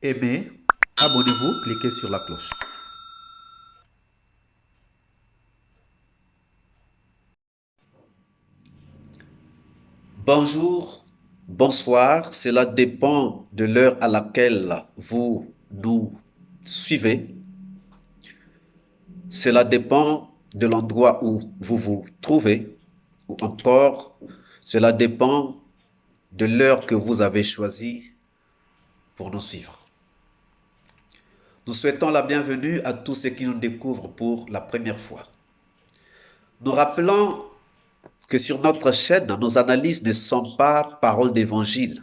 Aimez, abonnez-vous, cliquez sur la cloche. Bonjour, bonsoir, cela dépend de l'heure à laquelle vous nous suivez. Cela dépend de l'endroit où vous vous trouvez. Ou encore, cela dépend de l'heure que vous avez choisie pour nous suivre. Nous souhaitons la bienvenue à tous ceux qui nous découvrent pour la première fois. Nous rappelons que sur notre chaîne, nos analyses ne sont pas paroles d'évangile,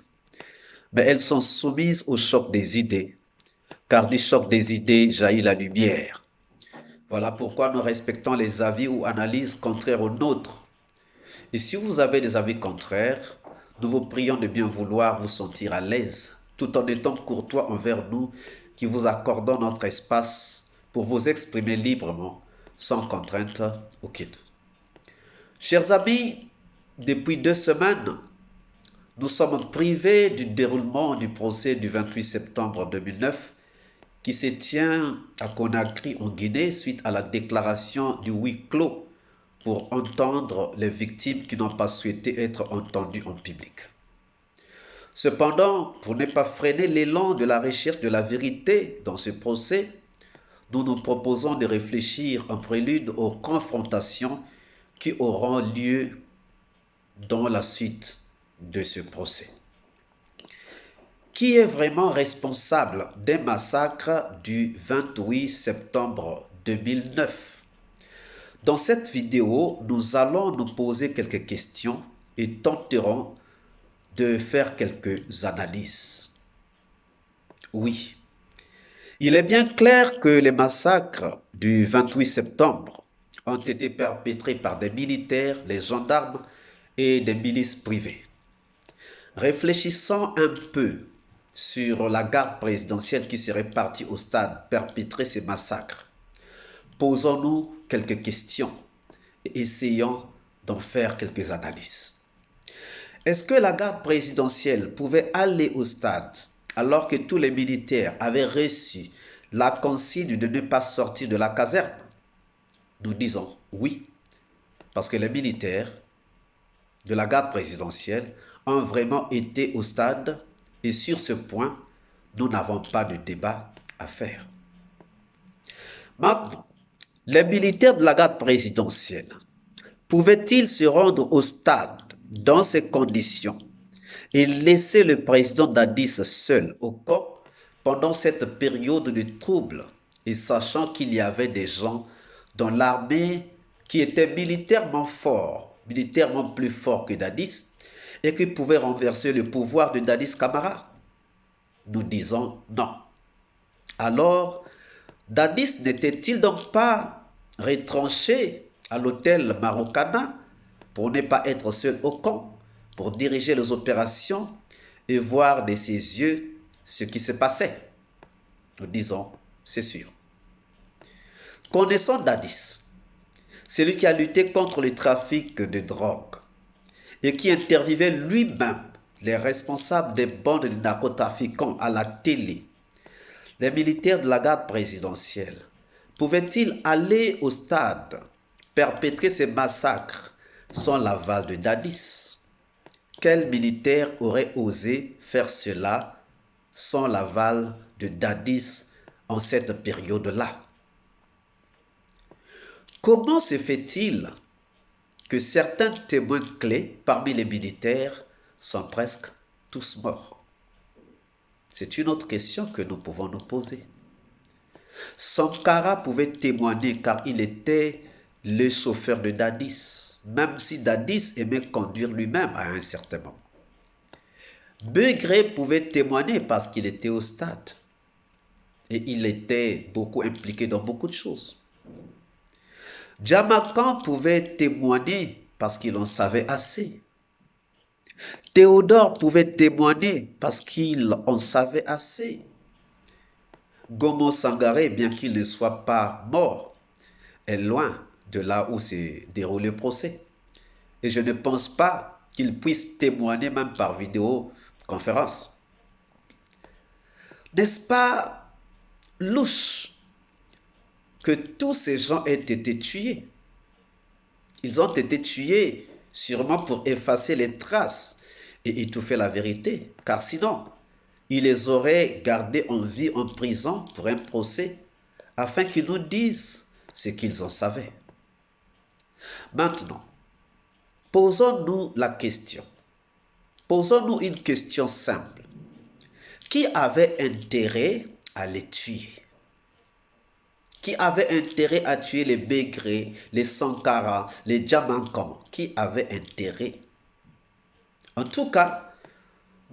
mais elles sont soumises au choc des idées, car du choc des idées jaillit la lumière. Voilà pourquoi nous respectons les avis ou analyses contraires aux nôtres. Et si vous avez des avis contraires, nous vous prions de bien vouloir vous sentir à l'aise, tout en étant courtois envers nous qui vous accordons notre espace pour vous exprimer librement, sans contrainte aucune. Chers amis, depuis 2 semaines, nous sommes privés du déroulement du procès du 28 septembre 2009 qui se tient à Conakry en Guinée suite à la déclaration du huis clos pour entendre les victimes qui n'ont pas souhaité être entendues en public. Cependant, pour ne pas freiner l'élan de la recherche de la vérité dans ce procès, nous nous proposons de réfléchir en prélude aux confrontations qui auront lieu dans la suite de ce procès. Qui est vraiment responsable des massacres du 28 septembre 2009? Dans cette vidéo, nous allons nous poser quelques questions et tenterons de faire quelques analyses. Oui, il est bien clair que les massacres du 28 septembre ont été perpétrés par des militaires, les gendarmes et des milices privées. Réfléchissons un peu sur la garde présidentielle qui serait partie au stade perpétrer ces massacres. Posons-nous quelques questions et essayons d'en faire quelques analyses. Est-ce que la garde présidentielle pouvait aller au stade alors que tous les militaires avaient reçu la consigne de ne pas sortir de la caserne? Nous disons oui, parce que les militaires de la garde présidentielle ont vraiment été au stade et sur ce point, nous n'avons pas de débat à faire. Maintenant, les militaires de la garde présidentielle pouvaient-ils se rendre au stade dans ces conditions et laisser le président Dadis seul au camp pendant cette période de trouble et sachant qu'il y avait des gens dans l'armée qui étaient militairement forts, militairement plus forts que Dadis et qui pouvaient renverser le pouvoir de Dadis Camara? Nous disons non. Alors, Dadis n'était-il donc pas retranché à l'hôtel Marocana pour ne pas être seul au camp, pour diriger les opérations et voir de ses yeux ce qui se passait? Nous disons, c'est sûr. Connaissons Dadis, celui qui a lutté contre le trafic de drogue et qui interviewait lui-même les responsables des bandes de narcotrafiquants à la télé. Les militaires de la garde présidentielle pouvaient-ils aller au stade perpétrer ces massacres sans l'aval de Dadis? Quel militaire aurait osé faire cela sans l'aval de Dadis en cette période-là? Comment se fait-il que certains témoins clés parmi les militaires sont presque tous morts? C'est une autre question que nous pouvons nous poser. Sankara pouvait témoigner car il était le chauffeur de Dadis, même si Dadis aimait conduire lui-même à un certain moment. Begré pouvait témoigner parce qu'il était au stade et il était beaucoup impliqué dans beaucoup de choses. Djamakan pouvait témoigner parce qu'il en savait assez. Théodore pouvait témoigner parce qu'il en savait assez. Gomo Sangaré, bien qu'il ne soit pas mort, est loin de là où s'est déroulé le procès. Et je ne pense pas qu'il puisse témoigner même par vidéoconférence. N'est-ce pas louche que tous ces gens aient été tués? Ils ont été tués sûrement pour effacer les traces et étouffer la vérité, car sinon, ils les auraient gardés en vie en prison pour un procès, afin qu'ils nous disent ce qu'ils en savaient. Maintenant, posons-nous la question. Posons-nous une question simple. Qui avait intérêt à les tuer? Qui avait intérêt à tuer les Bégré, les Sankara, les Djamankans? Qui avait intérêt? En tout cas,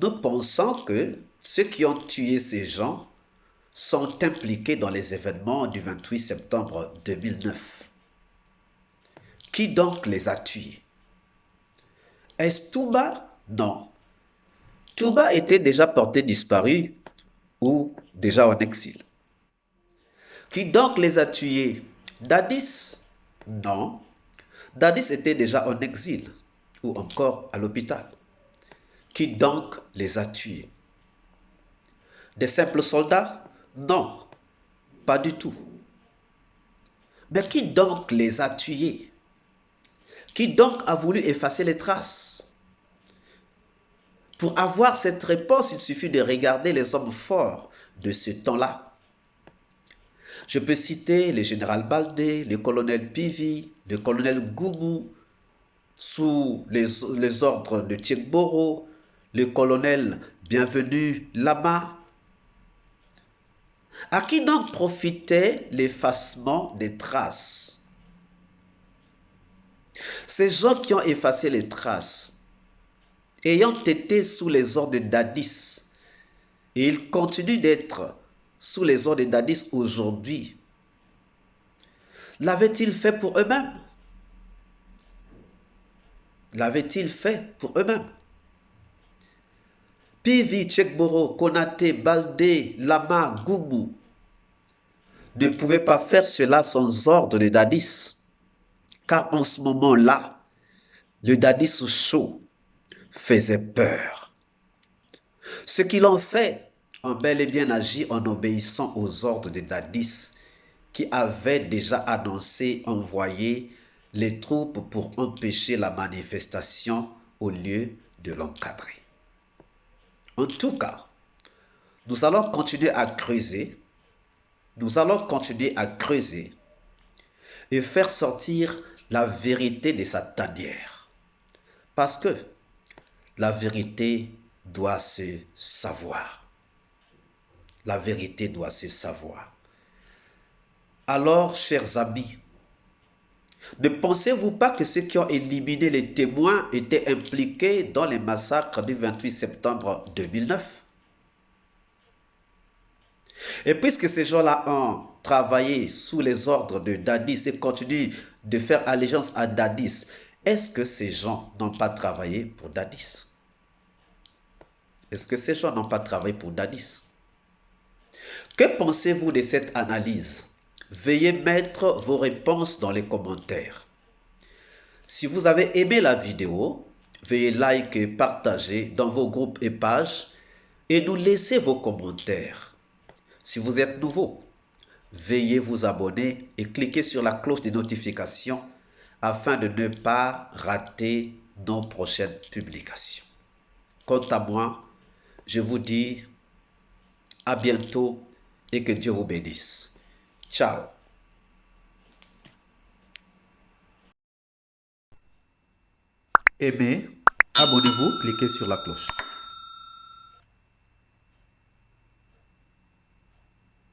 nous pensons que ceux qui ont tué ces gens sont impliqués dans les événements du 28 septembre 2009. Qui donc les a tués? Est-ce Touba? Non. Touba était déjà porté disparu ou déjà en exil. Qui donc les a tués? Dadis? Non. Dadis était déjà en exil ou encore à l'hôpital. Qui donc les a tués? Des simples soldats? Non, pas du tout. Mais qui donc les a tués? Qui donc a voulu effacer les traces? Pour avoir cette réponse, il suffit de regarder les hommes forts de ce temps-là. Je peux citer le général Baldé, le colonel Pivi, le colonel Goumou, sous les ordres de Tchekboro, le colonel Bienvenu Lama. À qui donc profitait l'effacement des traces? Ces gens qui ont effacé les traces, ayant été sous les ordres de Dadis, et ils continuent d'être sous les ordres de Dadis aujourd'hui, l'avaient-ils fait pour eux-mêmes? L'avaient-ils fait pour eux-mêmes? Pivi, Tchekboro, Konaté, Baldé, Lama, Goumou ne pouvaient pas faire cela sans ordre de Dadis. Car en ce moment-là, le Dadis chaud faisait peur. Ceux qui l'ont fait ont bel et bien agi en obéissant aux ordres de Dadis, qui avait déjà annoncé envoyer les troupes pour empêcher la manifestation au lieu de l'encadrer. En tout cas, nous allons continuer à creuser, et faire sortir la vérité de sa tanière. Parce que la vérité doit se savoir. La vérité doit se savoir. Alors, chers amis, ne pensez-vous pas que ceux qui ont éliminé les témoins étaient impliqués dans les massacres du 28 septembre 2009? Et puisque ces gens-là ont travaillé sous les ordres de Dadis et continuent de faire allégeance à Dadis, est-ce que ces gens n'ont pas travaillé pour Dadis? Est-ce que ces gens n'ont pas travaillé pour Dadis? Que pensez-vous de cette analyse? Veuillez mettre vos réponses dans les commentaires. Si vous avez aimé la vidéo, veuillez liker, partager dans vos groupes et pages et nous laisser vos commentaires. Si vous êtes nouveau, veuillez vous abonner et cliquer sur la cloche de notification afin de ne pas rater nos prochaines publications. Quant à moi, je vous dis à bientôt et que Dieu vous bénisse. Ciao. Aimez, abonnez-vous, cliquez sur la cloche.